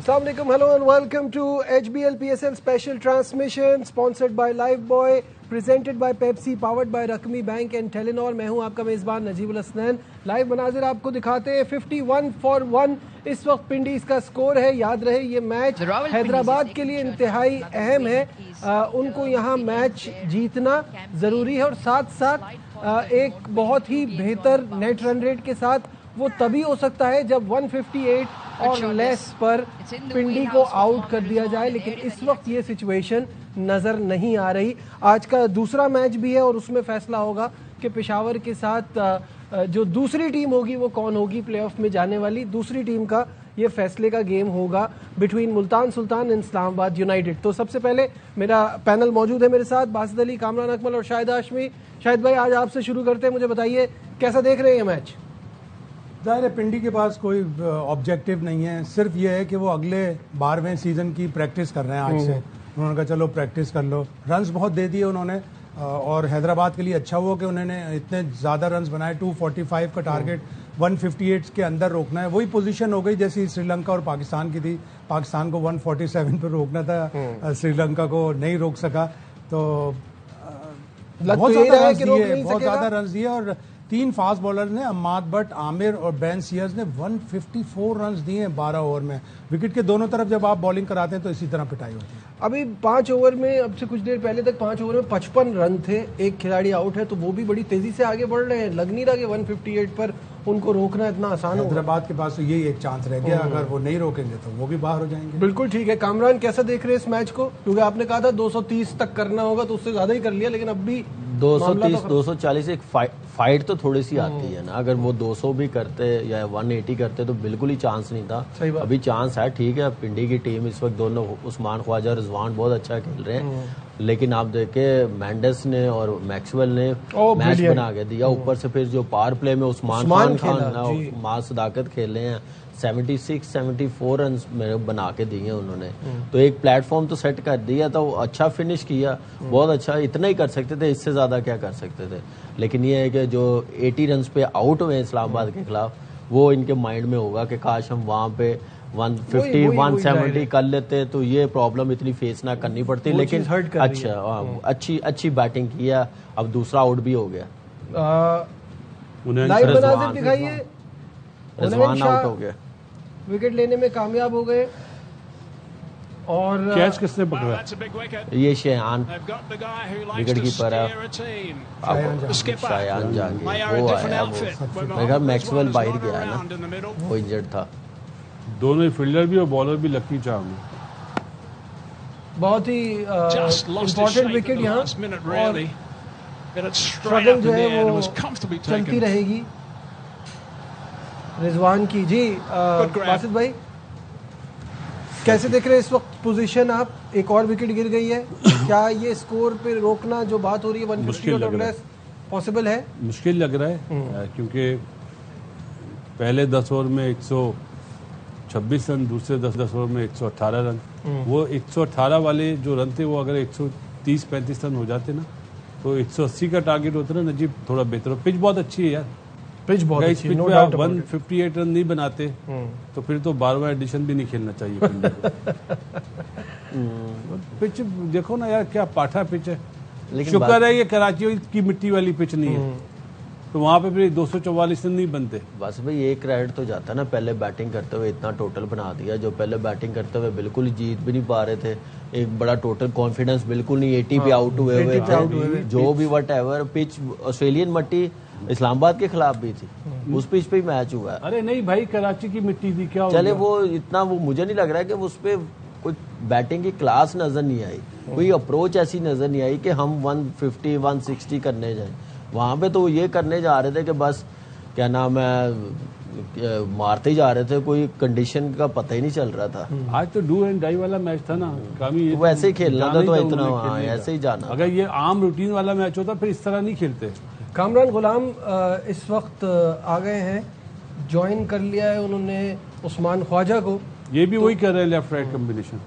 Assalamu alaikum, hello and welcome to HBL PSL special transmission sponsored by Lifebuoy, presented by Pepsi, powered by Rakmi Bank and Telenor. मैं हूं आपका मेज़बान Najibul Hasnain. Live मनाजिर आपको दिखाते हैं। 51-1 इस वक्त पिंडीज का स्कोर है। याद रहे ये मैच हैदराबाद के लिए इंतहाई अहम है। उनको यहाँ मैच जीतना ज़रूरी है और साथ साथ एक बहुत ही बेहतर नेट रन रेट के साथ वो तभी हो सकता है जब 158 और लेस पर पिंडी को आउट कर दिया जाए, लेकिन इस वक्त ये सिचुएशन नज़र नहीं आ रही। आज का दूसरा मैच भी है और उसमें फैसला होगा कि पेशावर के साथ जो दूसरी टीम होगी वो कौन होगी प्लेऑफ में जाने वाली। दूसरी टीम का ये फैसले का गेम होगा between Multan sultan and Islamabad United. तो सबसे पहले मेरा पैनल मौजूद है मेरे साथ, बासित अली, कामरान अकमल और शाहिद हाशमी। शाहिद भाई, आज आपसे शुरू करते हैं। मुझे बताइए कैसा देख रहे हैं ये मैच? ज़ाहिर है पिंडी के पास कोई ऑब्जेक्टिव नहीं है, सिर्फ ये है कि वो अगले 12वें सीज़न की प्रैक्टिस कर रहे हैं आज से। उन्होंने कहा चलो प्रैक्टिस कर लो। रन्स बहुत दे दिए उन्होंने और हैदराबाद के लिए अच्छा हुआ कि उन्होंने इतने ज़्यादा रन्स बनाए। 245 का टारगेट 158 के अंदर रोकना है। वही पोजीशन हो गई जैसी श्रीलंका और पाकिस्तान की थी। पाकिस्तान को 147 पर रोकना था, श्रीलंका को नहीं रोक सका। तो बहुत ज़्यादा रन्स दिए और 3 फास्ट बॉलर ने, अम्माद बट, आमिर और बैन सीयर्स ने 154 रन्स दिए हैं 12 ओवर में। विकेट के दोनों तरफ जब आप बॉलिंग कराते हैं तो इसी तरह पिटाई होती है। अभी 5 ओवर में, अब से कुछ देर पहले तक 5 ओवर में 55 रन थे। एक खिलाड़ी आउट है तो वो भी बड़ी तेजी से आगे बढ़ रहे हैं। लग नहीं रहा कि 158 पर उनको रोकना इतना आसान होगा। हैदराबाद के पास तो यही एक चांस रह गया, अगर वो नहीं रोकेंगे तो वो भी बाहर हो जाएंगे। बिल्कुल ठीक है। कामरान, कैसा देख रहे हैं इस मैच को? क्योंकि आपने कहा था 230 तक करना होगा तो उससे ज्यादा ही कर लिया, लेकिन अब भी 230-240 एक फाइट तो थोड़ी सी आती है ना। अगर वो 200 भी करते या 180 करते तो बिल्कुल ही चांस नहीं था। अभी चांस है, ठीक है। पिंडी की टीम इस वक्त दोनों, उस्मान ख्वाजा और रिजवान बहुत अच्छा खेल रहे हैं, लेकिन आप देखे मेंडेस ने और मैक्सवेल ने मैच बना के दिया। ऊपर से फिर जो पावर प्ले में उस्मान खान मां सदाकत खेल रहे हैं, 76-74 रन बना के दिए उन्होंने। तो एक प्लेटफॉर्म तो सेट कर दिया था। वो अच्छा फिनिश किया, बहुत अच्छा। इतना ही कर सकते थे, इससे ज्यादा क्या कर सकते थे। लेकिन ये है कि जो 80 रन पे आउट हुए इस्लामाबाद के खिलाफ, वो इनके माइंड में होगा कि काश हम वहां पे 150-170 कर लेते तो ये प्रॉब्लम इतनी फेस ना करनी पड़ती। लेकिन अच्छी बैटिंग किया। अब दूसरा आउट भी हो गया। रिजवान आउट हो गया, विकेट लेने में कामयाब हो गए। और कैच किसने पकड़ा? ये शेहान विकेट कीपर है, शायान जागे वो आया। वो मैक्सवेल बाहर गया है ना, वो इंजर्ड था। दोनों ही फील्डर भी और बॉलर भी लकी चार्म। बहुत ही इम्पोर्टेंट विकेट यहाँ, और स्ट्रगल जो है वो चलती रहेगी रिजवान की। जी बासित भाई, कैसे देख रहे हैं इस वक्त पोजीशन आप? एक और विकेट गिर गई है। क्या ये स्कोर पे रोकना जो बात हो रही है 150 और लेस पॉसिबल है? मुश्किल लग रहा है, क्योंकि पहले 10 ओवर में 126 रन, दूसरे 10 ओवर में 118 रन। वो 118 वाले जो रन थे वो अगर 130-35 रन हो जाते ना तो 180 का टारगेट होता ना नजीब, थोड़ा बेहतर हो। पिच बहुत अच्छी है यार, पिच बहुत अच्छी है। 158 रन नहीं बनाते तो फिर तो 12वां एडिशन भी नहीं खेलना चाहिए। पिच देखो ना यार, क्या पाठा पिच है। शुक्र है ये कराची की मिट्टी वाली पिच नहीं है, तो वहां पे फिर 244 रन नहीं बनते। बस भाई एक क्रेडिट तो जाता है ना, पहले बैटिंग करते हुए इतना टोटल बना दिया। जो पहले बैटिंग करते हुए बिल्कुल जीत भी नहीं पा रहे थे, एक बड़ा टोटल कॉन्फिडेंस बिल्कुल नहीं, 80 पे आउट हुए थे। जो भी वट एवर पिच, ऑस्ट्रेलियन मट्टी इस्लामाबाद के खिलाफ भी थी, उस पिच पे ही मैच हुआ है। अरे नहीं भाई, कराची की मिट्टी थी, क्या चले वो इतना, वो मुझे नहीं लग रहा है कि उस पे कोई बैटिंग की क्लास नजर नहीं आई, कोई अप्रोच ऐसी नजर नहीं आई कि हम 150-160 करने जाए। वहां पे तो ये करने जा रहे थे कि बस क्या नाम है, मारते ही जा रहे थे, कोई कंडीशन का पता ही नहीं चल रहा था। आज तो डू एंड डाई वाला मैच था ना, तो वैसे ही खेलना था, तो इतना ऐसे ही जाना। अगर ये आम रूटीन वाला मैच होता फिर इस तरह नहीं खेलते। कामरान गुलाम इस वक्त आ गए हैं, ज्वाइन कर लिया है उन्होंने उस्मान ख्वाजा को। ये भी वही कर रहे हैं, लेफ्ट राइट कॉम्बिनेशन।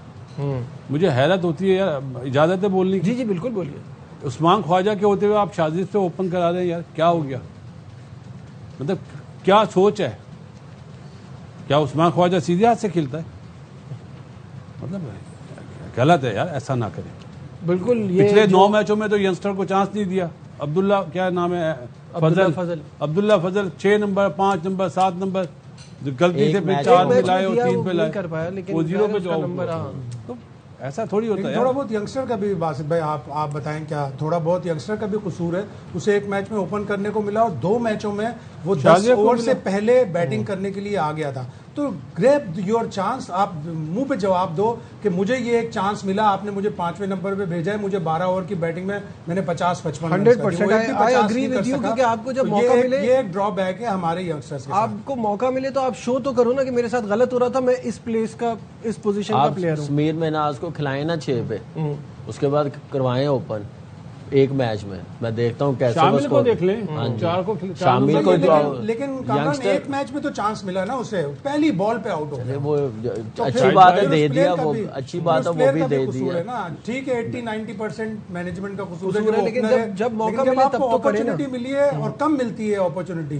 मुझे हैरत होती है यार, इजाजत है बोलने की? जी बिल्कुल बोलिए। उस्मान ख्वाजा के होते हुए आप शाजिद से ओपन करा रहे हैं यार, क्या हो गया? मतलब क्या सोच है? क्या उस्मान ख्वाजा सीधे हाथ से खेलता है? مطلب غلط ہے یار, ایسا نہ کریں. بالکل. پچھلے 9 میچوں میں تو ینگسٹر کو چانس نہیں دیا. عبداللہ کیا نام ہے, عبداللہ فضل 6 نمبر 5 نمبر 7 نمبر غلطی سے پھر 4 پہ لائے اور 3 پہ لائے, وہ 0 پہ جو تو ایسا تھوڑی ہوتا ہے. تھوڑا بہت ینگسٹر کا بھی باسط بھائی آپ بتائیں کیا تھوڑا بہت ینگسٹر کا بھی قصور ہے. اسے ایک میچ میں اوپن کرنے کو ملا اور 2 میچوں میں وہ 10 اوور سے پہلے بیٹنگ کرنے کے لیے آ گیا تھا. تو گریب یور چانس, آپ منہ پہ جواب دو کہ مجھے یہ ایک چانس ملا, آپ نے مجھے 5ویں نمبر پہ بھیجا ہے, مجھے 12 اوور کی بیٹنگ میں میں نے 50-55 کیونکہ آپ کو جب موقع ملے, یہ ایک ڈرا بیک ہے ہمارے ینگسٹرز کے. آپ کو موقع ملے تو آپ شو تو کرو نا کہ میرے ساتھ غلط ہو رہا تھا, میں اس پلیس کا اس پوزیشن کا پلیئر ہوں. سمیر مناز کو کھلائیں نا 6 پہ, اس کے بعد کروائیں اوپن ایک میچ میں دیکھتا ہوں کیسے. شامل کو دیکھ لیں, 4 کو شامل کو, لیکن ایک میچ میں تو چانس ملا نا اسے, پہلی بال پہ آؤٹ ہو گیا. وہ اچھی بات ہے, دے دیا, وہ اچھی بات ہے, وہ بھی دے دیا. ٹھیک ہے 80-90% مینجمنٹ کا قصور ہے, لیکن جب موقع ملے تب تو اپرچونٹی ملی ہے اور کم ملتی ہے اپرچونٹی.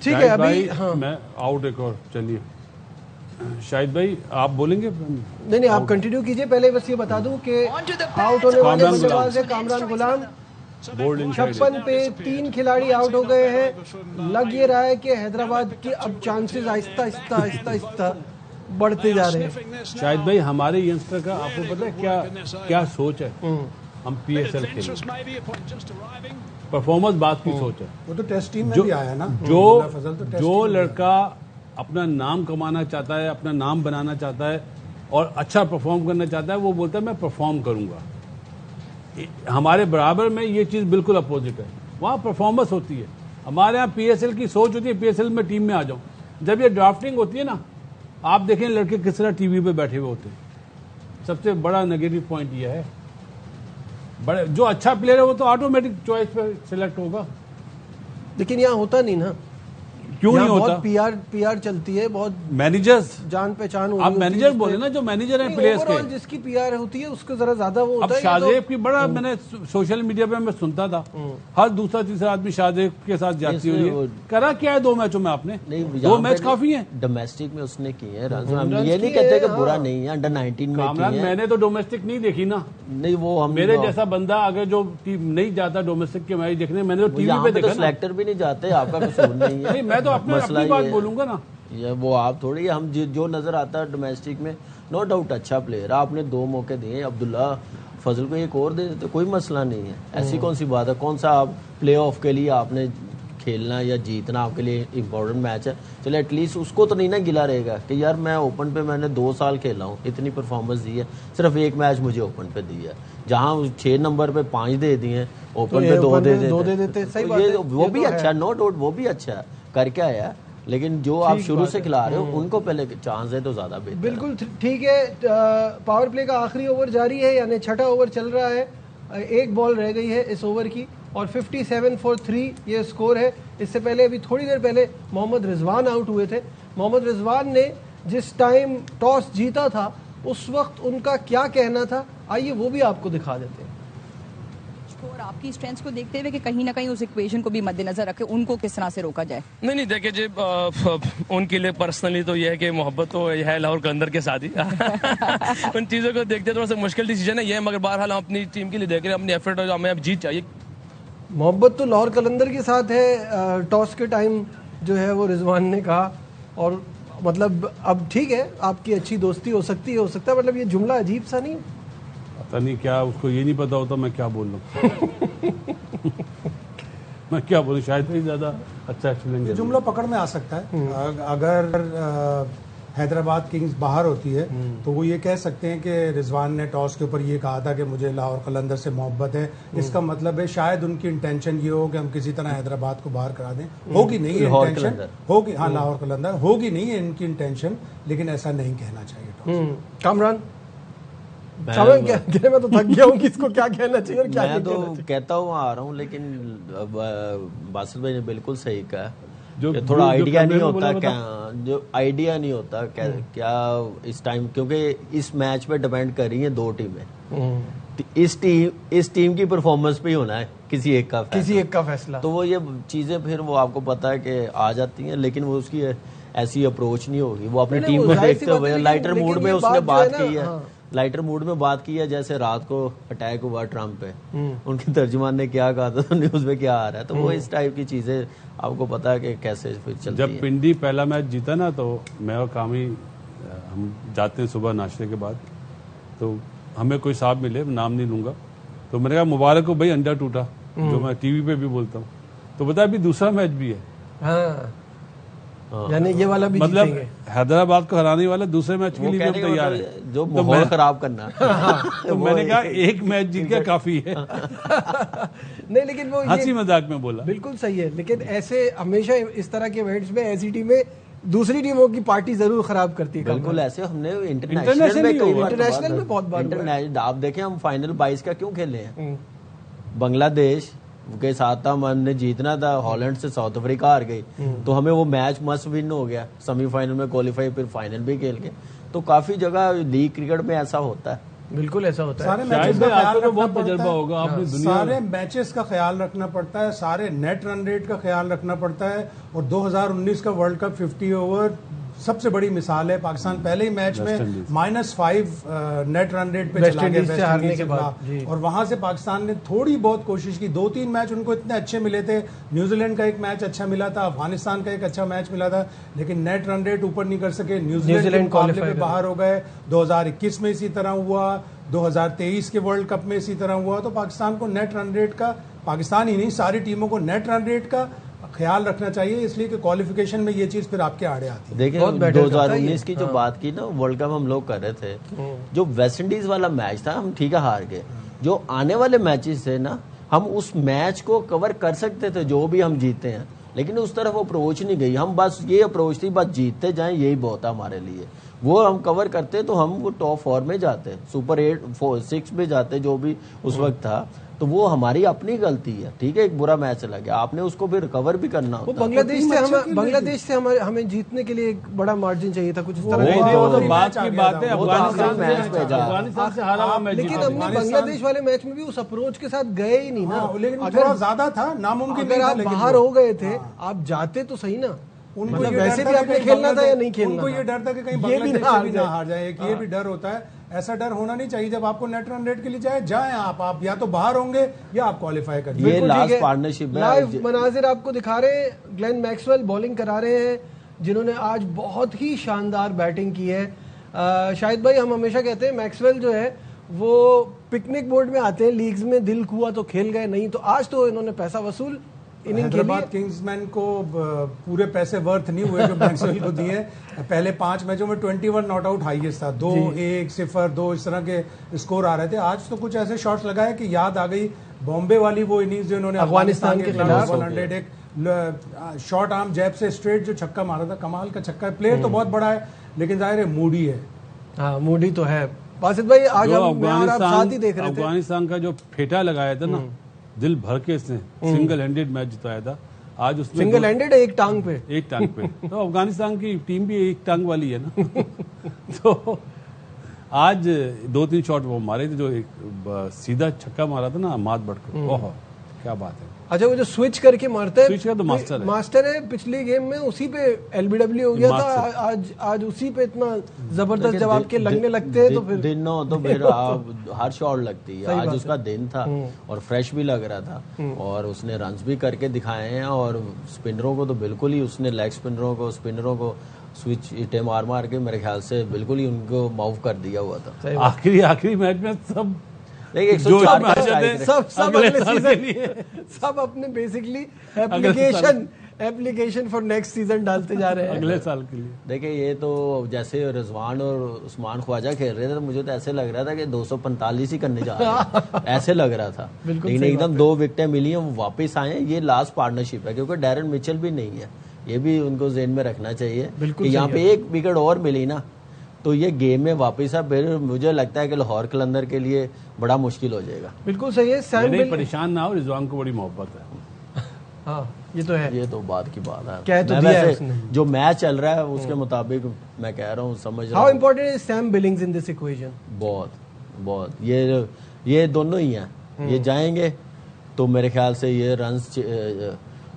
ٹھیک ہے ابھی میں آؤٹ ایک اور. چلیے شاہد بھائی آپ بولیں گے؟ نہیں آپ کنٹینیو کیجئے. پہلے بس یہ بتا دوں کہ آؤٹ ہونے والے بلے باز ہے کامران غلام. 56 پہ 3 کھلاڑی آؤٹ ہو گئے ہیں. لگ یہ رہا ہے کہ حیدرآباد کی اب چانسز آہستہ آہستہ بڑھتے جا رہے ہیں. شاہد بھائی ہمارے ینگسٹر کا آپ کو پتہ ہے کیا سوچ ہے؟ ہم پی ایس ایل کھیلیں, پرفارمنس بات کی سوچ ہے. وہ تو ٹیسٹ ٹیم میں بھی آیا نا. جو لڑکا اپنا نام کمانا چاہتا ہے, اپنا نام بنانا چاہتا ہے اور اچھا پرفارم کرنا چاہتا ہے, وہ بولتا ہے میں پرفارم کروں گا. ہمارے برابر میں یہ چیز بالکل اپوزٹ ہے, وہاں پرفارمنس ہوتی ہے. ہمارے یہاں پی ایس ایل کی سوچ ہوتی ہے پی ایس ایل میں ٹیم میں آ جاؤں. جب یہ ڈرافٹنگ ہوتی ہے نا, آپ دیکھیں لڑکے کس طرح ٹی وی پہ بیٹھے ہوئے ہوتے ہیں. سب سے بڑا نیگیٹو پوائنٹ یہ ہے, جو اچھا پلیئر ہے وہ تو آٹومیٹک چوائس پہ سلیکٹ ہوگا. لیکن یہاں ہوتا نہیں نا. کیوں نہیں ہوتا؟ پی آر چلتی ہے, بہت مینیجرز جان پہچان. آپ مینیجر بولے نا, جو مینیجر ہیں پلیئرز کے, جس کی پی آر ہوتی ہے اس کو ذرا زیادہ وہ ہوتا ہے. اب شاہزیب کی بڑا میں نے سوشل میڈیا پہ میں سنتا تھا, ہر دوسرا تیسرا آدمی شاہزیب کے ساتھ جاتی ہوئی ہے. کرا کیا ہے 2 میچوں میں آپ نے؟ 2 میچ کافی ہیں. ڈومیسٹک میں اس نے کی ہے, یہ نہیں کہتے کہ برا نہیں ہے. انڈر 19 میں کامران میں نے تو ڈومیسٹک نہیں دیکھی نا. نہیں وہ میرے جیسا بندہ اگر جو نہیں جاتا ڈومیسٹک کے میچ دیکھنے, میں نے تو ٹی وی پہ دیکھا. سلیکٹر بھی نہیں جاتے, آپ کا قصور نہیں ہے. میں تو اپنی بات بولوں گا نا. یہ وہ آپ تھوڑی, ہم جو نظر آتا ہے ڈومیسٹک میں نو ڈاؤٹ اچھا پلیئر. آپ نے 2 موقع دیے, عبداللہ فضل کو ایک اور دے دیتے, کوئی مسئلہ نہیں ہے. ایسی کون سی بات ہے؟ کون سا آپ پلے آف کے لیے آپ نے کھیلنا یا جیتنا آپ کے لیے امپورٹنٹ میچ ہے. چلے ایٹ لیسٹ اس کو تو نہیں نا گلا رہے گا کہ یار میں اوپن پہ میں نے 2 سال کھیلا ہوں, اتنی پرفارمنس دی ہے, صرف ایک میچ مجھے اوپن پہ دی ہے. جہاں 6 نمبر پہ 5 دے دیے, اوپن پہ 2 دے دیتے, وہ بھی اچھا ہے, نو ڈاؤٹ وہ بھی اچھا ہے, کر کے آیا. لیکن جو آپ شروع سے کھلا رہے ہو ان کو پہلے چانس ہے تو زیادہ بہتر. بالکل ٹھیک ہے. پاور پلے کا آخری اوور جاری ہے, یعنی 6واں اوور چل رہا ہے. 1 بال رہ گئی ہے اس اوور کی اور 57 for 3 یہ سکور ہے. اس سے پہلے ابھی تھوڑی دیر پہلے محمد رضوان آؤٹ ہوئے تھے. محمد رضوان نے جس ٹائم ٹاس جیتا تھا اس وقت ان کا کیا کہنا تھا, آئیے وہ بھی آپ کو دکھا دیتے ہیں. اور آپ کی اسٹرینتھ کو دیکھتے ہوئے کہ کہیں نہ کہیں اس ایکویشن کو بھی مد نظر رکھے, ان کو کس طرح سے روکا جائے؟ نہیں دیکھیں جی, ان کے لیے پرسنلی تو یہ ہے کہ محبت تو یہ ہے لاہور قلندر کے ساتھ ہی. ان چیزوں کو دیکھتے تھوڑا سا مشکل ڈیسیجن ہے یہ, مگر بہرحال ہم اپنی ٹیم کے لیے دیکھ رہے ہیں, اپنی ایفرٹ اور ہمیں اب جیت چاہیے. محبت تو لاہور قلندر کے ساتھ ہے. ٹاس کے ٹائم جو ہے وہ رضوان نے کہا, اور مطلب اب ٹھیک ہے آپ کی اچھی دوستی ہو سکتی ہے, مطلب یہ جملہ عجیب سا نہیں پتہ نہیں کیا اس کو یہ نہیں پتا ہوتا میں کیا بول رہا ہوں. میں کیا بولوں, شاید ہی زیادہ اچھا ایکسپلین. یہ جملہ پکڑ میں آ سکتا ہے. اگر حیدرآباد کنگز باہر ہوتی ہے تو وہ یہ کہہ سکتے ہیں کہ رضوان نے ٹاس کے اوپر یہ کہا تھا کہ مجھے لاہور قلندر سے محبت ہے. اس کا مطلب ہے شاید ان کی انٹینشن یہ ہو کہ ہم کسی طرح حیدرآباد کو باہر کرا دیں. ہوگی نہیں ہے انٹینشن, ہوگی ہاں لاہور قلندر ہوگی نہیں ہے ان کی انٹینشن, لیکن ایسا نہیں کہنا چاہیے. کامران میں تو تھک گیا ہوں, کس کو کیا کہنا چاہیے اور کیا میں تو کہتا ہوں آ رہا ہوں, لیکن باسل بھائی نے بالکل صحیح کہا, تھوڑا آئیڈیا نہیں ہوتا, جو آئیڈیا نہیں ہوتا کیا اس ٹائم, کیونکہ اس میچ پہ ڈیپینڈ کر رہی ہیں 2 ٹیمیں. اس ٹیم کی پرفارمنس پہ ہی ہونا ہے کسی ایک کا فیصلہ. تو وہ یہ چیزیں پھر وہ آپ کو پتا ہے کہ آ جاتی ہیں, لیکن وہ اس کی ایسی اپروچ نہیں ہوگی. وہ اپنی ٹیم کو دیکھتے ہوئے لائٹر موڈ میں اس نے بات کی ہے, لائٹر موڈ میں بات کی ہے, جیسے رات کو اٹیک ہوا ٹرمپ پہ, ان کے ترجمان نے کیا کہا تھا نیوز میں کیا آ رہا ہے, تو وہ اس ٹائپ کی چیزیں آپ کو پتا ہے کہ کیسے پھر چلتی جب ہیں. پنڈی پہلا میچ جیتا نا تو میں اور کامی ہم جاتے ہیں صبح ناشتے کے بعد, تو ہمیں کوئی صاحب ملے, نام نہیں لوں گا, تو میں نے کہا مبارک ہو بھائی انڈا ٹوٹا, جو میں ٹی وی پہ بھی بولتا ہوں, تو بتا ابھی دوسرا میچ بھی ہے, ہاں یعنی یہ والا بھی مطلب جیتیں گے. حیدرآباد کو ہرانے والا دوسرے میچ کے وہ لیے بھی کہنے ہم کا تیار مطلب ہیں. جو ماحول خراب کرنا. تو میں نے کہا ایک میچ جیت گیا کافی ہے. نہیں لیکن وہ ہنسی مذاق میں بولا. بالکل صحیح ہے, لیکن ایسے ہمیشہ اس طرح کے ایونٹس میں ایسی ٹیمیں دوسری ٹیموں کی پارٹی ضرور خراب کرتی ہے. بالکل ایسے ہم نے انٹرنیشنل میں کئی بار انٹرنیشنل میں بہت بار آپ دیکھیں ہم فائنل 22 کا کیوں کھیلے ہیں, بنگلہ دیش کے ساتھ ہم نے جیتنا تھا, ہالینڈ سے ساؤتھ افریقہ ہار گئی, تو ہمیں وہ میچ مسٹ ون ہو گیا, سیمی فائنل میں کوالیفائی, پھر فائنل بھی کھیل کے. تو کافی جگہ لیگ کرکٹ میں ایسا ہوتا ہے, بالکل ایسا ہوتا ہے. سارے میچز کا آپ خیال کو رکھنا بہت تجربہ پڑتا ہوگا, آپ نے ہے, دنیا سارے میچز کا خیال رکھنا پڑتا ہے, سارے نیٹ رن ریٹ کا خیال رکھنا پڑتا ہے. اور 2019 کا ورلڈ کپ 50 اوور سب سے بڑی مثال ہے. پاکستان پہلے ہی میچ میں -5 نیٹ رن ریٹ پہ چلا گیا ویسٹ انڈیز کے خلاف, اور وہاں سے پاکستان نے تھوڑی بہت کوشش کی. 2-3 میچ ان کو اتنے اچھے ملے تھے, نیوزی لینڈ کا ایک میچ اچھا ملا تھا, افغانستان کا ایک اچھا میچ ملا تھا, لیکن نیٹ رن ریٹ اوپر نہیں کر سکے. نیوزی لینڈ کے مقابلے میں باہر ہو گئے. 2021 میں اسی طرح ہوا, 2023 کے ورلڈ کپ میں اسی طرح ہوا. تو پاکستان کو نیٹ رن ریٹ کا, پاکستان ہی نہیں ساری ٹیموں کو نیٹ رن ریٹ کا خیال رکھنا چاہیے, اس لیے کہ کوالیفیکیشن میں یہ چیز پھر آپ کے آڑے آتی ہے. دیکھیں 2019 کی جو بات کی نا ورلڈ کپ ہم لوگ کر رہے تھے, جو ویسٹ انڈیز والا میچ تھا ہم ٹھیک ہے ہار گئے, جو آنے والے میچز تھے نا ہم اس میچ کو کور کر سکتے تھے جو بھی ہم جیتے ہیں, لیکن اس طرف اپروچ نہیں گئی. ہم بس یہ اپروچ تھی بس جیتتے جائیں یہی بہت ہے ہمارے لیے, وہ ہم کور کرتے تو ہم وہ ٹاپ 4 میں جاتے, سپر 6 میں جاتے جو بھی اس وقت تھا. تو وہ ہماری اپنی غلطی ہے, ٹھیک ہے ایک برا میچ چلا گیا, آپ نے اس کو پھر ریکور بھی کرنا ہوتا. بنگلہ دیش سے ہمیں جیتنے کے لیے ایک بڑا مارجن چاہیے تھا, کچھ اس طرح. وہ تو بات کی بات ہے, افغانستان سے ہارا ہوا میچ, لیکن ہم نے بنگلہ دیش والے میچ میں بھی اس اپروچ کے ساتھ گئے ہی نہیں نا. لیکن تھوڑا زیادہ تھا, ناممکن اگر آپ باہر ہو گئے تھے آپ جاتے تو صحیح نا, ان کو ویسے بھی آپ نے کھیلنا تھا یا نہیں کھیلنا, ان کو یہ ڈر تھا کہ کہیں بنگلہ دیش سے بھی نہ ہار جائے, یہ بھی ڈر ہوتا ہے. ایسا ڈر ہونا نہیں چاہیے. جب آپ کو نیٹ رن ریٹ کے لیے جائیں آپ یا تو باہر ہوں گے یا آپ کوالیفائی کر یہ لاسٹ پارٹنرشپ ہے. لائیو مناظر آپ کو دکھا رہے ہیں, گلین میکسویل بولنگ کرا رہے ہیں, جنہوں نے آج بہت ہی شاندار بیٹنگ کی ہے. شاہد بھائی ہم ہمیشہ کہتے ہیں میکسویل جو ہے وہ پکنک موڈ میں آتے ہیں, لیگز میں دل ہوا تو کھیل گئے, نہیں تو آج تو انہوں نے پیسہ وصول حیدرآباد کنگز مین کو پورے پیسے ورتھ نہیں ہوئے جو میکسویل کو دیے. پہلے 5 میچوں میں 21 ناٹ آؤٹ ہائیسٹ تھا, 2-1-0-2 اس طرح کے اسکور آ رہے تھے. آج تو کچھ ایسے شاٹس لگائے کہ یاد آ گئی بامبے والی وہ اننگز جو انہوں نے افغانستان کے خلاف 100 ایک شارٹ آرم جیب سے اسٹریٹ جو چھکا مارا تھا, کمال کا چھکا ہے. پلیئر تو بہت بڑا ہے لیکن ظاہر ہے موڈی ہے. ہاں موڈی تو ہے. باسط بھائی آج ہم ساتھ ہی دیکھ رہے تھے, افغانستان کا جو پھیٹا لگایا تھا نا دل بھر کے, اس نے سنگل ہینڈڈ میچ جتایا تھا. آج اس میں سنگل ہینڈڈ ایک ٹانگ پہ تو افغانستان کی ٹیم بھی ایک ٹانگ والی ہے نا. تو آج 2-3 شاٹ وہ مارے تھے, جو ایک سیدھا چھکا مارا تھا نا اماد بٹ کو, اوہ کیا بات ہے. اچھا وہ جو سوئچ کر کے مارتا ہے, سوئچ کا تو ماسٹر ہے. پچھلی گیم میں اسی پہ LBW ہو گیا تھا, آج اسی پہ اتنا زبردست جب آپ کے لگنے لگتے ہیں تو پھر دن نہ ہو تو پھر ہر شاٹ لگتی ہے. آج اس کا دن تھا اور فریش بھی لگ رہا تھا, اور اس نے رنز بھی کر کے دکھائے ہیں. اور اسپنروں کو تو بالکل ہی اس نے لیگ اسپنروں کو سوئچ اٹے مار کے میرے خیال سے بالکل ہی ان کو معاف کر دیا ہوا تھا. آخری میچ میں سب سب اپنے basically application for next season ڈالتے جا رہے ہیں اگلے سال کے لیے. دیکھیں یہ تو جیسے رضوان اور عثمان خواجہ کھیل رہے تھے تو مجھے تو ایسے لگ رہا تھا کہ 245 ہی کرنے جا رہے ہیں, ایسے لگ رہا تھا. لیکن ایک دم 2 وکٹیں ملی ہیں, وہ واپس آئے ہیں. یہ لاسٹ پارٹنرشپ ہے کیونکہ ڈیرن مچل بھی نہیں ہے, یہ بھی ان کو ذہن میں رکھنا چاہیے کہ یہاں پہ 1 وکٹ اور ملی نا تو یہ گیم میں واپس ہے. پھر مجھے لگتا ہے کہ لاہور قلندر کے لیے بڑا مشکل ہو جائے گا. بالکل صحیح ہے. نہیں پریشان نہ ہو, رضوان کو بڑی محبت ہے. ہاں یہ تو ہے, یہ تو بات کی بات ہے. جو میچ چل رہا ہے اس کے مطابق میں کہہ رہا ہوں, سمجھ رہا ہوں. How important is same Billings in this equation. بہت یہ دونوں ہی ہیں. یہ جائیں گے تو میرے خیال سے یہ رنز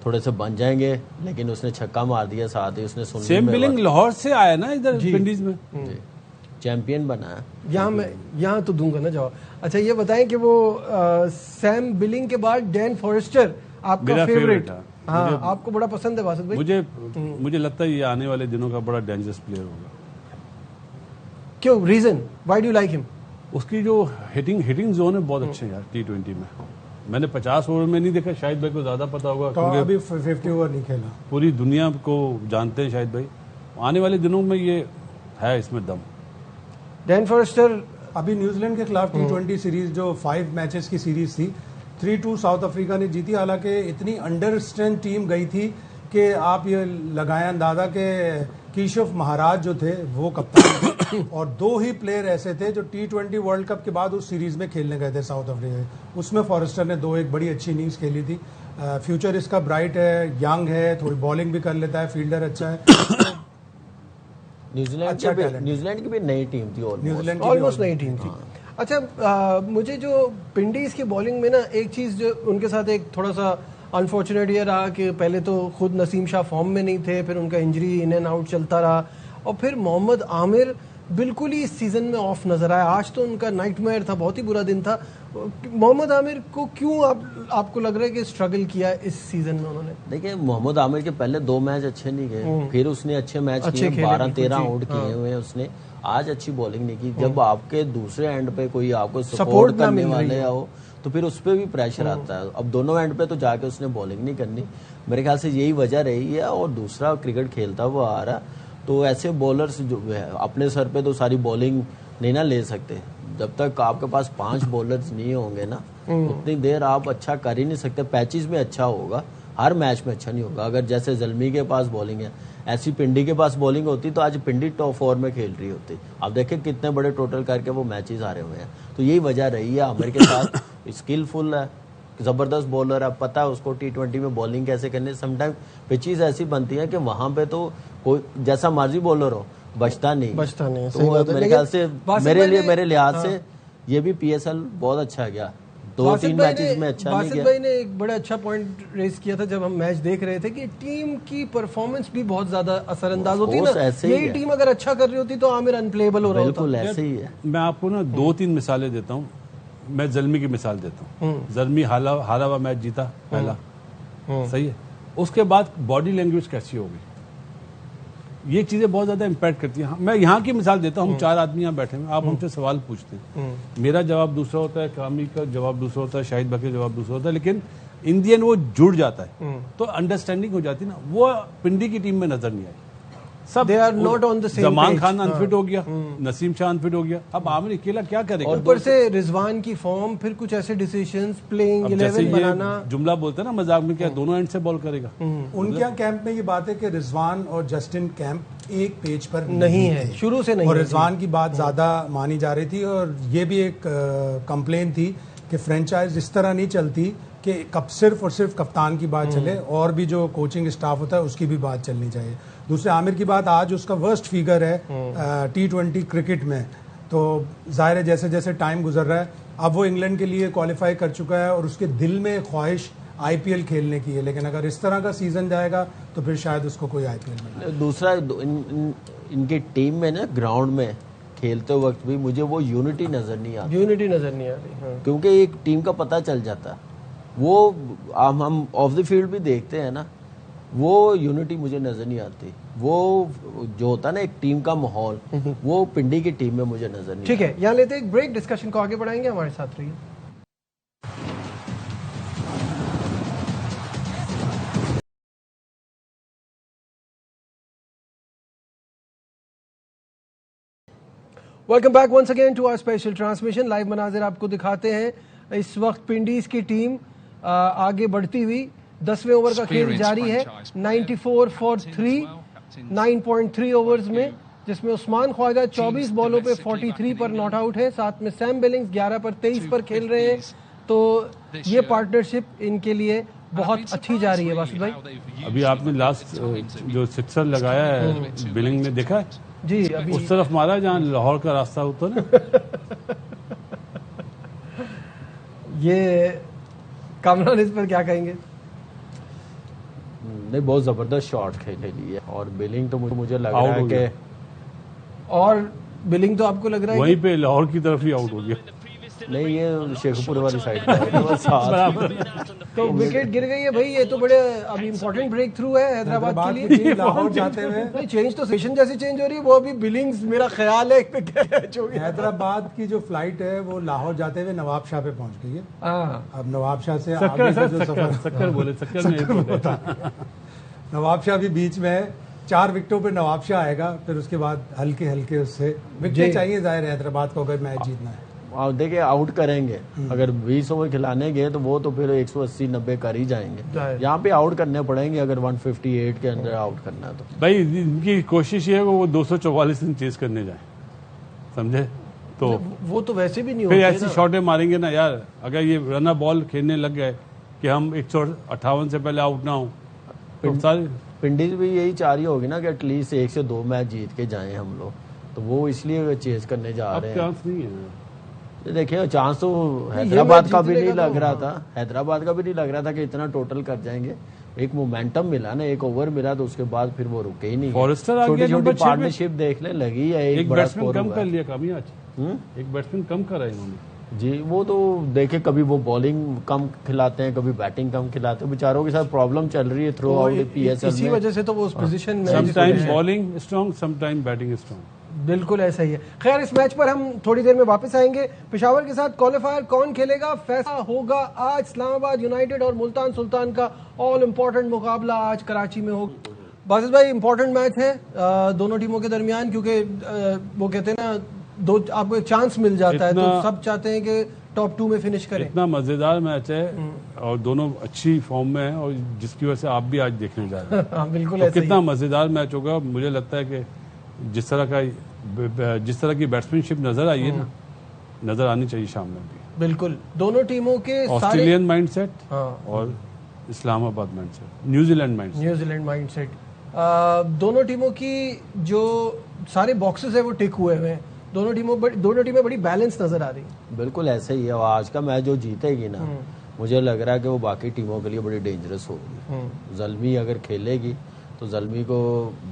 تھوڑے سے بن جائیں گے, لیکن اس نے چھکا مار دیا, ساتھ ہی اس نے سیم بلنگ لاہور سے آیا نا ادھر ونڈیز میں. चैंपियन बना है। यहाँ तो दूंगा ना जवाब। अच्छा ये बताएं कि वो सैम बिलिंग के बाद डैन फॉरेस्टर आपका फेवरेट? हाँ, आपको बड़ा पसंद है बासित भाई? मुझे लगता है ये आने वाले दिनों का बड़ा डेंजरस प्लेयर होगा। क्यों, reason why do you like him? उसकी जो हिटिंग जोन है बहुत अच्छे हैं यार T20 में। मैंने 50 ओवर में नहीं देखा, शाहिद भाई को ज्यादा पता होगा तो अभी 50 ओवर नहीं खेला। पूरी दुनिया को जानते हैं शाहिद भाई। आने वाले दिनों में ये है इसमें दम। डैन फॉरेस्टर अभी न्यूजीलैंड के खिलाफ T20 सीरीज जो 5 मैचेस की सीरीज थी 3-2 साउथ अफ्रीका ने जीती। हालांकि इतनी अंडर स्ट्रेंथ टीम गई थी कि आप ये लगाएं अंदाजा के कीशफ महाराज जो थे वो कप्तान थे और 2 ही प्लेयर ऐसे थे जो T20 वर्ल्ड कप के बाद उस सीरीज में खेलने गए थे साउथ अफ्रीका। उसमें फॉरेस्टर ने एक बड़ी अच्छी इनिंग्स खेली थी। फ्यूचर इसका ब्राइट है, यंग है, थोड़ी बॉलिंग भी कर लेता है, फील्डर अच्छा है। न्यूजीलैंड की भी नई टीम थी, ऑलमोस्ट नई टीम थी। अच्छा मुझे जो पिंडीज की बॉलिंग में ना एक चीज़ जो उनके साथ एक थोड़ा सा अनफॉर्चुनेट ये रहा कि पहले तो खुद नसीम शाह फॉर्म में नहीं थे, फिर उनका इंजरी इन एंड आउट चलता रहा और फिर मोहम्मद आमिर बिल्कुल ही इस सीज़न में ऑफ नज़र आया। आज तो उनका नाइटमेयर था, बहुत ही बुरा दिन था। मोहम्मद आमिर को क्यों आपको लग रहा है कि स्ट्रगल किया इस सीज़न में उन्होंने? देखिए मोहम्मद आमिर के पहले 2 मैच अच्छे नहीं गए, फिर उसने अच्छे मैच किए, 12-13 आउट किए हुए हैं उसने। आज अच्छी बॉलिंग नहीं की। जब आपके दूसरे एंड पे कोई आपको सपोर्ट करने वाले हो तो फिर उस पर भी प्रेशर आता है। अब दोनों एंड पे तो जाके उसने बॉलिंग नहीं करनी, मेरे ख्याल से यही वजह रही है। और दूसरा क्रिकेट खेलता हुआ आ रहा, तो ऐसे बॉलर्स जो है अपने सर पे तो सारी बॉलिंग नहीं ना ले सकते। जब तक आपके पास 5 बॉलर्स नहीं होंगे ना उतनी देर आप अच्छा कर ही नहीं सकते। पैचेस में अच्छा होगा, हर मैच में अच्छा नहीं होगा। अगर जैसे जल्मी के पास बॉलिंग है, ऐसी पिंडी के पास बॉलिंग होती तो आज पिंडी टॉप 4 में खेल रही होती। अब देखें कितने बड़े टोटल करके वो मैचेस हारे हुए हैं। तो यही वजह रही है। आमिर के साथ स्किलफुल है, जबरदस्त बॉलर है, पता है उसको T20 में बॉलिंग कैसे करनी है। समटाइम पिचेस ऐसी बनती है कि वहां पे तो कोई जैसा मर्जी बॉलर हो बचता नहीं। तो मेरे ख्याल से मेरे लिहाज से ये भी PSL बहुत अच्छा गया। 2-3 मैचेस में अच्छा नहीं गया। भाई ने एक बड़ा अच्छा पॉइंट रेज किया था जब हम मैच देख रहे थे कि टीम की परफॉर्मेंस भी बहुत ज्यादा असरअंदाज होती है ना। यही टीम अगर अच्छा कर रही होती तो आमिर अनप्लेएबल हो रहा होता। बिल्कुल ऐसे ही है। मैं आपको ना 2-3 मिसालें देता हूँ। मैं जल्मी की मिसाल देता हूँ। जल्मी हारा हुआ मैच जीता पहला, सही है। उसके बाद बॉडी लैंग्वेज कैसी होगी, ये चीजें बहुत ज्यादा इम्पैक्ट करती हैं। मैं यहाँ की मिसाल देता हूँ। 4 आदमी यहाँ बैठे हैं, आप हमसे सवाल पूछते हैं, मेरा जवाब दूसरा होता है, कामी का जवाब दूसरा होता है, शाहिद भाई का जवाब दूसरा होता है, लेकिन इंडियन वो जुड़ जाता है तो अंडरस्टैंडिंग हो जाती है ना। वो पिंडी की टीम में नजर नहीं आई। सब they are not on the same page. Zaman Khan unfit हो गया, नसीम शाह अनफिट हो गया, अब आमिर अकेला क्या करेगा? ऊपर से रिजवान की फॉर्म, फिर कुछ ऐसे डिसीजंस, प्लेइंग 11 बनाना। जुमला बोलते हैं ना मजाक में, क्या दोनों एंड से बॉल करेगा? उनके यहाँ कैंप में ये बात है कि रिजवान और जस्टिन कैंप एक पेज पर नहीं है, शुरू से नहीं। और रिजवान की बात ज्यादा मानी जा रही थी और ये भी एक कंप्लेन थी कि फ्रेंचाइज इस तरह नहीं चलती कि कब सिर्फ और सिर्फ कप्तान की बात चले, और भी जो कोचिंग स्टाफ होता है उसकी भी बात चलनी चाहिए। दूसरे आमिर की बात, आज उसका वर्स्ट फिगर है T20 क्रिकेट में। तो जाहिर है जैसे जैसे टाइम गुजर रहा है, अब वो इंग्लैंड के लिए क्वालिफाई कर चुका है और उसके दिल में ख्वाहिश IPL खेलने की है। लेकिन अगर इस तरह का सीजन जाएगा तो फिर शायद उसको कोई IPL मिले। दूसरा इनकी टीम में ना ग्राउंड में खेलते वक्त भी मुझे वो यूनिटी नजर नहीं आती। क्योंकि एक टीम का पता चल जाता है। वो हम ऑफ द फील्ड भी देखते हैं ना, वो यूनिटी मुझे नजर नहीं आती। वो जो होता है ना एक टीम का माहौल, वो पिंडी की टीम में मुझे नजर नहीं। ठीक है, यहाँ लेते हैं एक ब्रेक, डिस्कशन को आगे बढ़ाएंगे, हमारे साथ रहिए। Welcome back once again to our special transmission. Live मनाजिर आपको दिखाते हैं। इस वक्त पिंडीज की टीम आगे बढ़ती हुई, 10वें ओवर का खेल जारी है। 94 फॉर 3, 9.3 ओवर्स में, जिसमें उस्मान ख्वाजा 24 बॉलों पे 43 पर नॉट आउट है। साथ में सैम बिलिंग्स 11 पर 23 पर खेल रहे हैं। तो ये पार्टनरशिप इनके लिए बहुत अच्छी जा रही है। वासिफ भाई, अभी आपने लास्ट जो सिक्सर लगाया है बिलिंग ने देखा है जी, अभी उस तरफ मारा जहाँ लाहौर का रास्ता होता है ना। ये कामरान इस पर क्या कहेंगे? नहीं, बहुत जबरदस्त शॉट खेली है और बिलिंग तो मुझे लग रहा है कि और बिलिंग तो आपको लग रहा है वहीं पे लाहौर की तरफ ही आउट हो गया. नहीं, ये शेखपुर वाली साइड पे तो विकेट गिर गई है भाई. ये तो बड़े अभी इंपॉर्टेंट ब्रेक थ्रू है हैदराबाद के की लिए. टीम लाहौर जाते हुए नहीं, चेंज तो सेशन जैसी चेंज हो रही है, वो अभी बिलिंग्स मेरा ख्याल है पे कैच हो गया. हैदराबाद की जो फ्लाइट है वो लाहौर जाते हुए नवाब शाह पे पहुंच गई है. हाँ, अब नवाब शाह से सक्कर आगे का सर, जो सक्कर सफर सक्कर बोले, सक्कर में बोलता. नवाब शाह भी बीच में है. 4 विकेटों पे नवाब शाह आएगा, फिर उसके बाद हल्के हल्के उससे विकेट चाहिए जाहिर है हैदराबाद को अगर मैच जीतना है. और देखिए आउट करेंगे, अगर 20 ओवर खिलाने गए तो वो तो फिर 180-90 कर ही जाएंगे. यहाँ पे आउट करने पड़ेंगे अगर 158 के अंदर आउट करना है तो. भाई इनकी कोशिश ये है कि वो 244 रन चेस करने जाए, समझे? तो वो तो वैसे भी नहीं फिर होते ऐसी ना. शॉटें मारेंगे ना यार, अगर ये रनर बॉल खेलने लग गए कि हम 158 से पहले आउट ना हो तो सारे. पिंडीज भी यही चाह रही होगी ना कि एटलीस्ट 1 से 2 मैच जीत के जाएं हम लोग, तो वो इसलिए चेज करने जा अब रहे हैं. चांस नहीं है. देखिए चांस तो हैदराबाद का भी नहीं जीतने का लग रहा था, हैदराबाद का भी नहीं लग रहा था कि इतना टोटल कर जाएंगे. एक मोमेंटम मिला ना, एक ओवर मिला तो उसके बाद फिर वो रुके ही नहीं. फॉरेस्टर आ गया छोटी नंबर छोटी 6 पे. पार्टनरशिप देख ले लगी है, एक बड़ा बैट्समैन स्कोर कम हुआ कर है. लिया कमी आज. एक बैट्समैन कम करा इन्होंने. जी वो तो देखे, कभी वो बॉलिंग कम खिलाते हैं, कभी बैटिंग कम खिलाते हैं. बेचारों के साथ प्रॉब्लम चल रही है थ्रू आउट पीएसएल इसी में. वजह से तो वो उस पोजीशन में sometime bowling strong, sometime batting strong. बिल्कुल ऐसा ही है. खैर इस मैच पर हम थोड़ी देर में वापस आएंगे. पेशावर के साथ क्वालिफायर कौन खेलेगा फैसला होगा आज. इस्लामाबाद यूनाइटेड और मुल्तान सुल्तान का ऑल इम्पोर्टेंट मुकाबला आज कराची में होगा. बासित भाई इम्पोर्टेंट मैच है दोनों टीमों के दरमियान, क्योंकि वो कहते हैं ना दो आपको एक चांस मिल जाता है, तो सब चाहते हैं कि टॉप 2 में फिनिश करें. इतना मजेदार मैच है और दोनों अच्छी फॉर्म में हैं और जिसकी वजह से आप भी आज देखने जा रहे हैं. हाँ, बिल्कुल तो ऐसा ही कितना मजेदार मैच होगा. मुझे लगता है कि जिस तरह की बैट्समैनशिप नजर आई है ना, नजर आनी चाहिए शाम में भी. बिल्कुल दोनों टीमों के ऑस्ट्रेलियन माइंडसेट हाँ. और इस्लामाबाद माइंडसेट, न्यूजीलैंड माइंडसेट दोनों टीमों की जो सारे बॉक्सेस है वो टिक हुए हैं. दोनों टीमें बड़ी बैलेंस नजर आ रही है. बिल्कुल ऐसे ही है. और आज का मैच जो जीतेगी ना, मुझे लग रहा है कि वो बाकी टीमों के लिए बड़ी डेंजरस होगी. ज़ल्मी अगर खेलेगी तो ज़ल्मी को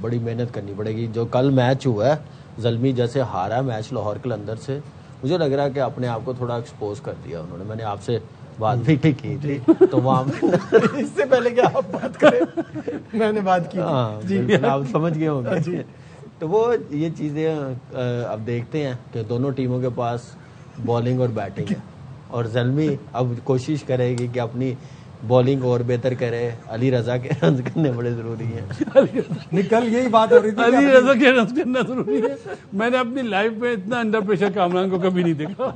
बड़ी मेहनत करनी पड़ेगी. जो कल मैच हुआ है, ज़ल्मी जैसे हारा मैच लाहौर के अंदर से, मुझे लग रहा है कि अपने आप को थोड़ा एक्सपोज कर दिया उन्होंने. मैंने आपसे बात भी की थी तो वहाँ इससे पहले कि आप बात करें मैंने बात की हाँ, बिल्कुल आप समझ गए होंगे. तो वो ये चीज़ें अब देखते हैं कि दोनों टीमों के पास बॉलिंग और बैटिंग है, और ज़ल्मी अब कोशिश करेगी कि अपनी बॉलिंग और बेहतर करे. अली रजा के रन करने बड़े जरूरी हैं. निकल यही बात हो रही थी. अली रजा के रन करना जरूरी है. मैंने अपनी लाइफ में इतना अंडर प्रेशर कामरान को कभी नहीं देखा.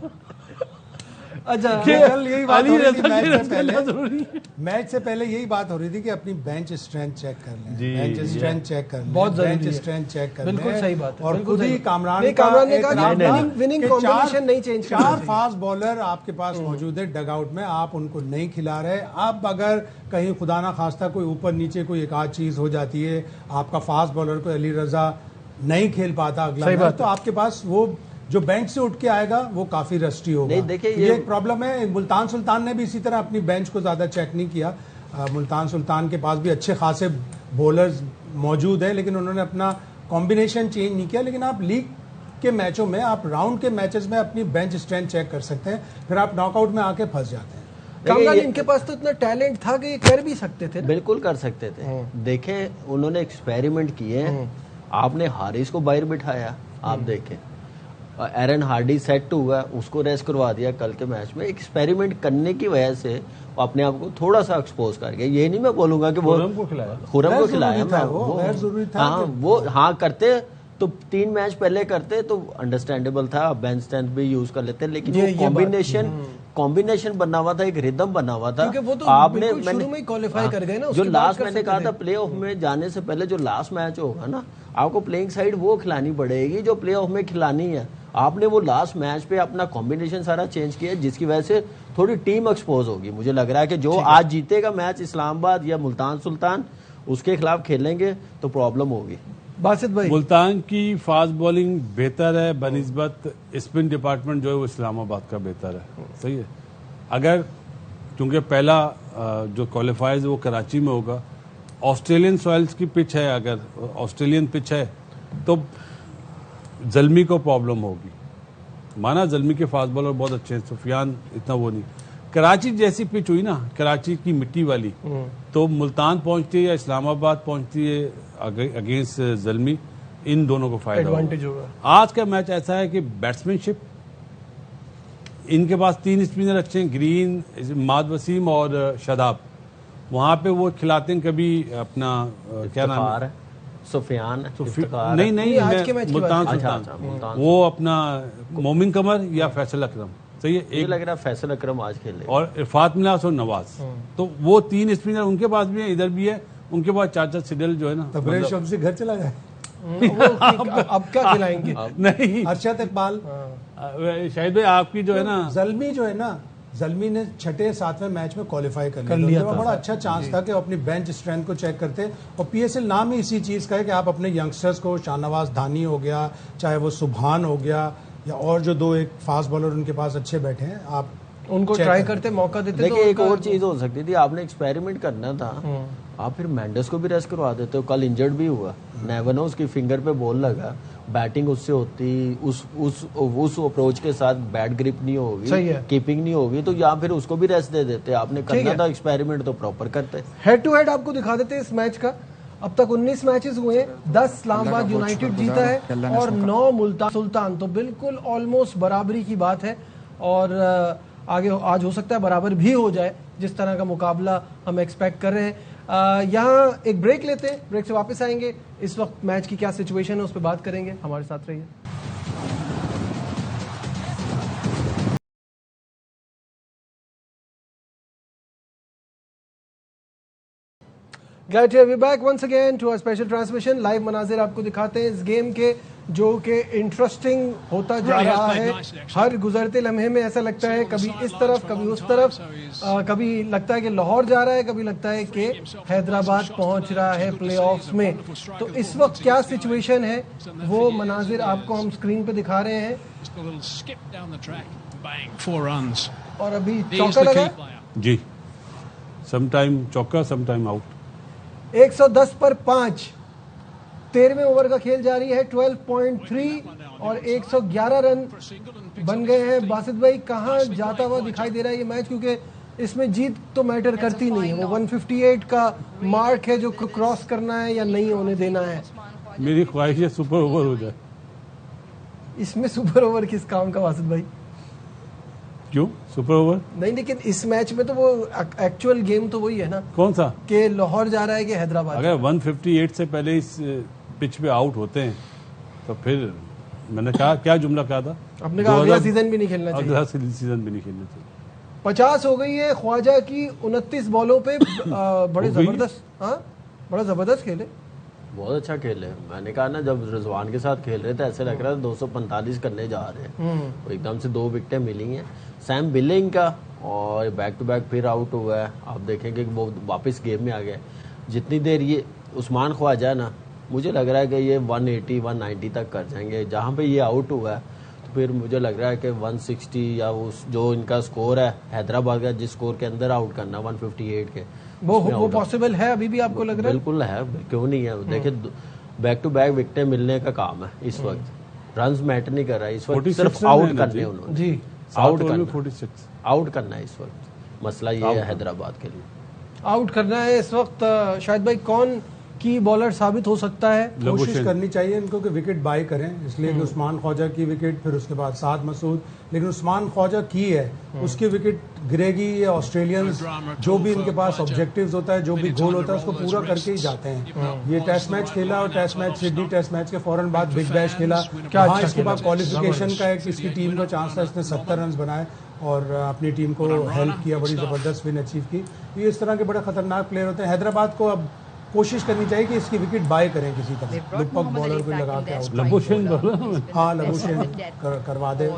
अच्छा कल यही बात हो रही थी मैच से पहले यही बात हो रही थी कि अपनी बेंच स्ट्रेंथ चेक कर लें. जी, बेंच स्ट्रेंथ चेक कर लें, बहुत जरूरी बेंच है. स्ट्रेंथ चेक कर बिल्कुल लें. सही बात है. और बिल्कुल खुद ही सही. कामरान नहीं, का कामरान ने एक कहा नाम कि था विनिंग कि कॉम्बिनेशन नहीं चेंज करना चार चाहिए. फास्ट बॉलर आपके पास मौजूद है डगआउट में, आप उनको नहीं खिला रहे. आप अगर कहीं खुदा ना खास्ता कोई ऊपर नीचे कोई एक आध चीज हो जाती है, आपका फास्ट बॉलर को अली रजा नहीं खेल पाता अगला मैच, तो आपके पास वो जो बेंच से उठ के आएगा वो काफी रस्टी होगा. नहीं, देखिए ये एक प्रॉब्लम है. मुल्तान सुल्तान ने भी इसी तरह अपनी बेंच को ज्यादा चेक नहीं किया. मुल्तान सुल्तान के पास भी अच्छे खासे बॉलर्स मौजूद हैं, लेकिन उन्होंने अपना कॉम्बिनेशन चेंज नहीं किया. लेकिन आप लीग के मैचों में, आप राउंड के मैचेस में अपनी बेंच स्ट्रेंथ चेक कर सकते हैं, फिर आप नॉकआउट में आके फंस जाते हैं. कामरान इनके पास तो इतना टैलेंट था कि ये कर भी सकते थे. बिल्कुल कर सकते थे. देखें उन्होंने एक्सपेरिमेंट किए. आपने हारिस को बाहर बिठाया, आप देखें एरन हार्डी सेट हुआ, उसको रेस्ट करवा दिया कल के मैच में. एक्सपेरिमेंट करने की वजह से वो अपने आप को थोड़ा सा एक्सपोज कर गया. ये नहीं मैं बोलूंगा कि वो खुरम को खिलाया मैं वो हाँ करते तो 3 मैच पहले करते तो अंडरस्टैंडेबल था, बेंच स्ट्रेंथ भी यूज कर लेते. लेकिन वो कॉम्बिनेशन बना हुआ था, एक रिदम बना हुआ था. वो तो आपने शुरू में ही क्वालिफाई कर गए ना. जो लास्ट मैंने कहा था प्ले ऑफ में जाने से पहले जो लास्ट मैच होगा ना, आपको प्लेइंग साइड वो खिलानी पड़ेगी जो प्ले ऑफ में खिलानी है. आपने वो लास्ट मैच पे अपना कॉम्बिनेशन सारा चेंज किया, जिसकी वजह से थोड़ी टीम एक्सपोज होगी. मुझे लग रहा है कि जो आज जीतेगा मैच इस्लामाबाद या मुल्तान सुल्तान, उसके खिलाफ खेलेंगे तो प्रॉब्लम होगी. बासित भाई, मुल्तान की फास्ट बॉलिंग बेहतर है बनिस्बत स्पिन डिपार्टमेंट जो है वो इस्लामाबाद का बेहतर है. सही है. अगर क्योंकि पहला जो क्वालिफायर्स वो कराची में होगा, ऑस्ट्रेलियन सॉइल्स की पिच है, अगर ऑस्ट्रेलियन पिच है तो زلمی کو پرابلم ہوگی. مانا زلمی کے فاسٹ بالر بہت اچھے ہیں, سفیان اتنا وہ نہیں. کراچی جیسی پچ ہوئی نا, کراچی کی مٹی والی, تو ملتان پہنچتی ہے یا اسلام آباد پہنچتی ہے اگینسٹ زلمی, ان دونوں کو فائدہ ہوگا. آج کا میچ ایسا ہے کہ بیٹسمین شپ ان کے پاس 3 اسپنر اچھے ہیں, گرین, ماد وسیم اور شاداب. وہاں پہ وہ کھلاتے ہیں کبھی اپنا کیا نام ہے, سفیان نہیں ملتان سلطان, وہ اپنا مومن قمر یا فیصل اکرم. صحیح ہے, ایک لگ رہا ہے فیصل اکرم آج کھیلے, اور عرفات ملاس اور نواز. تو وہ 3 اسپنر ان کے پاس بھی ہیں, ادھر بھی ہے ان کے پاس. چاچا سڈل جو ہے نا, تبریز شمسی گھر چلا جائے, اب کیا کھلائیں گے؟ نہیں ارشد اقبال. شاہد بھائی آپ کی جو ہے نا, زلمی جو ہے نا, زلمی نے 6-7ویں میچ میں کوالیفائی کر لیا تھا. بڑا اچھا چانس تھا کہ اپنی بینچ اسٹرینتھ کو چیک کرتے, اور پی ایس ایل نام ہی اسی چیز کا ہے کہ آپ اپنے ینگسٹرز کو, شاہ نواز دھانی ہو گیا, چاہے وہ سبحان ہو گیا, یا اور جو 2 ایک فاسٹ بالر ان کے پاس اچھے بیٹھے ہیں, آپ ان کو ٹرائی کرتے, موقع دیتے. دیکھیں ایک اور چیز ہو سکتی تھی, آپ نے ایکسپیریمنٹ کرنا تھا, آپ پھر مینڈس کو بھی ریسٹ کروا دیتے ہو. کل انجرڈ بھی ہوا, نیور نو اس کی فنگر پہ بال لگا, بیٹنگ اس سے ہوتی, اس اپروچ کے ساتھ بیٹ گرپ نہیں ہوگی, کیپنگ نہیں ہوگی, تو یا پھر اس کو بھی ریسٹ دے دیتے. آپ نے کرنا تھا ایکسپیریمنٹ تو پراپر کرتے. ہیڈ ٹو ہیڈ آپ کو دکھا دیتے اس میچ کا. اب تک 19 میچز ہوئے ہیں, 10 اسلام آباد یونائٹیڈ جیتا ہے اور 9 ملتان سلطان. تو بالکل آلموسٹ برابری کی بات ہے, اور آگے آج ہو سکتا ہے برابر بھی ہو جائے, جس طرح کا مقابلہ ہم ایکسپیکٹ کر رہے ہیں. یہاں ایک بریک لیتے ہیں, بریک سے واپس آئیں گے. اس وقت میچ کی کیا سچویشن ہے اس پہ بات کریں گے, ہمارے ساتھ رہیے. Glad to have you back once again to our special transmission. Live مناظر آپ کو دکھاتے ہیں اس گیم کے, جو کہ انٹرسٹنگ ہوتا جا رہا ہے. ہر گزرتے لمحے میں ایسا لگتا ہے کبھی اس طرف کبھی اس طرف, کبھی لگتا ہے کہ لاہور جا رہا ہے, کبھی لگتا ہے کہ حیدرآباد پہنچ رہا ہے پلے آفس میں. تو اس وقت کیا سچویشن ہے وہ مناظر آپ کو ہم اسکرین پہ دکھا رہے ہیں. اور ابھی چوکا لگا جی, سم ٹائم چوکا سم ٹائم آؤٹ. 110 پر 5, 13ویں اوور کا کھیل جاری ہے. 12.3 اور 111 رن بن گئے ہیں. باسط بھائی, کہاں جاتا ہوا دکھائی دے رہا ہے یہ میچ, کیونکہ اس میں جیت تو میٹر کرتی نہیں ہے, وہ 158 کا مارک ہے جو کراس کرنا ہے یا نہیں ہونے دینا ہے. میری خواہش ہے سپر اوور ہو جائے. اس میں سپر اوور کس کام کا باسط بھائی؟ کیوں سپر اوور نہیں, لیکن اس میچ میں تو وہ ایکچوئل گیم تو وہی ہے نا. کون سا؟ کہ لاہور جا رہا ہے کہ حیدرآباد. اگر 158 سے پہلے اس پچ پہ آؤٹ ہوتے ہیں تو پھر میں نے کہا, کیا جملہ کہا تھا, آپ نے کہا اگلا سیزن بھی نہیں کھیلنا چاہیے. اگلا سیزن بھی نہیں کھیلنا چاہیے. 50 ہو گئی ہے خواجہ کی 29 بالوں پہ. بڑے زبردست, ہاں بڑا زبردست کھیلے, بہت اچھا کھیلے. میں نے کہا نا, جب رضوان کے ساتھ کھیل رہے تھے ایسے لگ رہا تھا 245 کرنے جا رہے ہیں, ایک دم سے 2 وکٹیں ملی ہیں. سیم بلنگ کا, اور بیک ٹو بیک پھر آؤٹ ہوا ہے. آپ دیکھیں کہ وہ واپس گیم میں آ گئے. جتنی دیر یہ عثمان خواجہ ہے نا, مجھے لگ رہا ہے کہ یہ 180 190 تک کر جائیں گے. جہاں پہ یہ آؤٹ ہوا ہے تو پھر مجھے لگ رہا ہے کہ 160 یا جو ان کا سکور ہے حیدرآباد کا, جس سکور کے اندر آؤٹ کرنا 158 کے, وہ پاسبل ہے ابھی بھی آپ کو لگ رہا ہے؟ بالکل ہے, کیوں نہیں ہے. دیکھیں بیک ٹو بیک وکٹیں ملنے کا کام ہے اس وقت. رنز میٹر نہیں کر رہا ہے اس وقت, صرف آؤٹ کرنے انہوں نے. جی, آؤٹ کرنا ہے اس وقت. مسئلہ یہ ہے حیدرآباد کے لیے, آؤٹ کرنا ہے اس وقت. شاید بھائی کون کی بالر ثابت ہو سکتا ہے؟ کوشش کرنی چاہیے ان کو کہ وکٹ بائی کریں, اس لیے کہ عثمان خواجہ کی وکٹ, پھر اس کے بعد سعد مسعود. لیکن عثمان خواجہ کی ہے, اس کی وکٹ گرے گی. یہ آسٹریلینز جو بھی ان کے پاس آبجیکٹیوز ہوتا ہے, جو بھی گول ہوتا ہے, اس کو پورا کر کے ہی جاتے ہیں. یہ ٹیسٹ میچ کھیلا, اور test match Sydney test match کے فوراً بعد بگ بیش کھیلا. وہاں اس کے بعد کوالیفیکیشن کا ایک اس کی ٹیم کو چانس تھا, اس نے 70 رنز بنائے اور اپنی ٹیم کو ہیلپ کیا, بڑی زبردست ون اچیو کی. یہ اس طرح کے بڑے خطرناک پلیئر ہوتے ہیں. حیدرآباد کو اب کوشش کرنی چاہیے کہ اس کی وکٹ بائی کریں کسی طرح, لپک بالر کو لگا کے آؤٹ. لبوشین, ہاں لبوشین کروا دے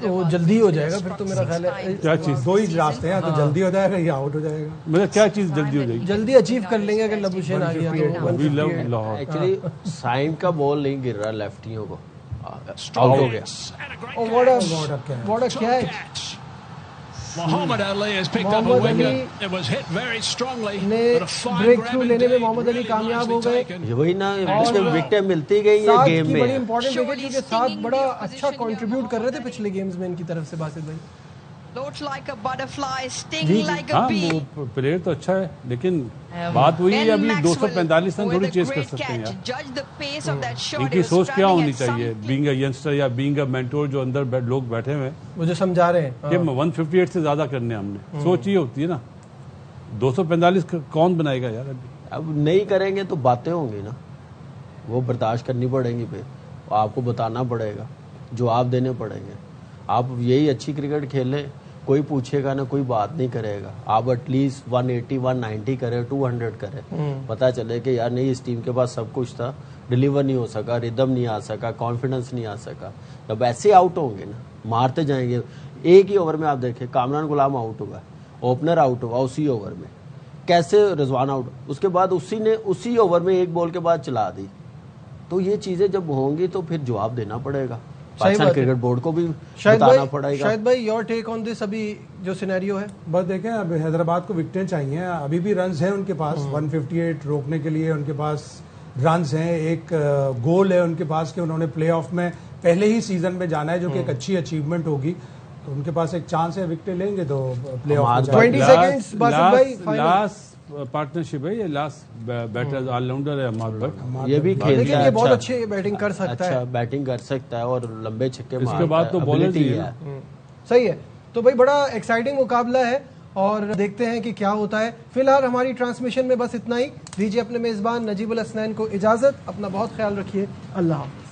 تو وہ جلدی ہو جائے گا پھر. تو میرا خیال ہے کیا چیز, 2 ہی راستے ہیں, تو جلدی ہو جائے گا یا آؤٹ ہو جائے گا. مطلب کیا چیز جلدی ہو جائے گی, جلدی اچیو کر لیں گے اگر لبوشین آ گیا تو. ایکچولی سائن کا بال نہیں گر رہا لیفٹیوں کو, آؤٹ ہو گیا. What a catch, Muhammad Ali has picked up a Muhammad wicket. Ali It was hit very strongly, ने but a fine break grab through and लेने में delivery, मोहम्मद अली really कामयाब हो nicely गए। taken. ये वही ना, विकेटें मिलती गई ये साथ गेम की में बड़ी है। इंपॉर्टेंट विकेट क्योंकि साथ बड़ा अच्छा कंट्रीब्यूट कर रहे थे पिछले गेम्स में इनकी तरफ से बासित भाई। Floats like a butterfly, sting जी, जी। like a हाँ bee. वो प्लेयर तो अच्छा है, लेकिन बात वही है, Ben अभी Maxwell 245 रन with थोड़ी a चेस कर great सकते हैं catch. यार। Judge the pace of that shot. इनकी He was सोच क्या traveling होनी at चाहिए, some बीइंग अ यंगस्टर या बीइंग अ मेंटोर, जो अंदर लोग बैठे हुए हैं वो जो समझा रहे हैं कि 158 से ज्यादा करने हमने, सोच ये होती है ना। 245 कौन बनाएगा यार अभी? अब नहीं करेंगे तो बातें होंगी ना, वो बर्दाश्त करनी पड़ेंगी, फिर आपको बताना पड़ेगा, जवाब देने पड़ेंगे। आप यही अच्छी क्रिकेट खेलें, कोई पूछेगा ना, कोई बात नहीं करेगा। आप एटलीस्ट 180 190 करें, 200 करें, पता चले कि यार नहीं, इस टीम के पास सब कुछ था, डिलीवर नहीं हो सका, रिदम नहीं आ सका, कॉन्फिडेंस नहीं आ सका। जब ऐसे आउट होंगे ना, मारते जाएंगे। एक ही ओवर में आप देखें, कामरान गुलाम आउट हुआ, ओपनर आउट हुआ उसी ओवर में, कैसे रिजवान आउट, उसके बाद उसी ओवर में एक बॉल के बाद चला दी। तो ये चीजें जब होंगी तो फिर जवाब देना पड़ेगा, पाकिस्तान क्रिकेट बोर्ड को भी बताना पड़ेगा। शायद भाई योर टेक ऑन दिस, अभी जो सिनेरियो है। बस देखें, अब हैदराबाद को विकेटें चाहिए, अभी भी रन्स हैं उनके पास, 158 रोकने के लिए उनके पास रन्स हैं। एक गोल है उनके पास कि उन्होंने प्लेऑफ में पहले ही सीजन में जाना है, जो कि एक अच्छी अचीवमेंट होगी। तो उनके पास एक चांस है, विकेटें लेंगे तो प्लेऑफ में जाएंगे। 20 seconds, बासित भाई, final। लास्ट पार्टनरशिप है ये, लास्ट बैटर ऑलराउंडर है अहमद भट्ट, ये भी खेलता लेकिन है, ये बहुत अच्छा अच्छी बैटिंग कर सकता है। अच्छा बैटिंग कर सकता है और लंबे छक्के मारता इसके बाद है, तो बॉलर ability ही है। सही है। तो भाई बड़ा एक्साइटिंग मुकाबला है और देखते हैं कि क्या होता है। फिलहाल हमारी ट्रांसमिशन में बस इतना ही। दीजिए अपने मेजबान नजीबुल हसनैन को इजाजत, अपना बहुत ख्याल रखिए, अल्लाह हाफ़िज़।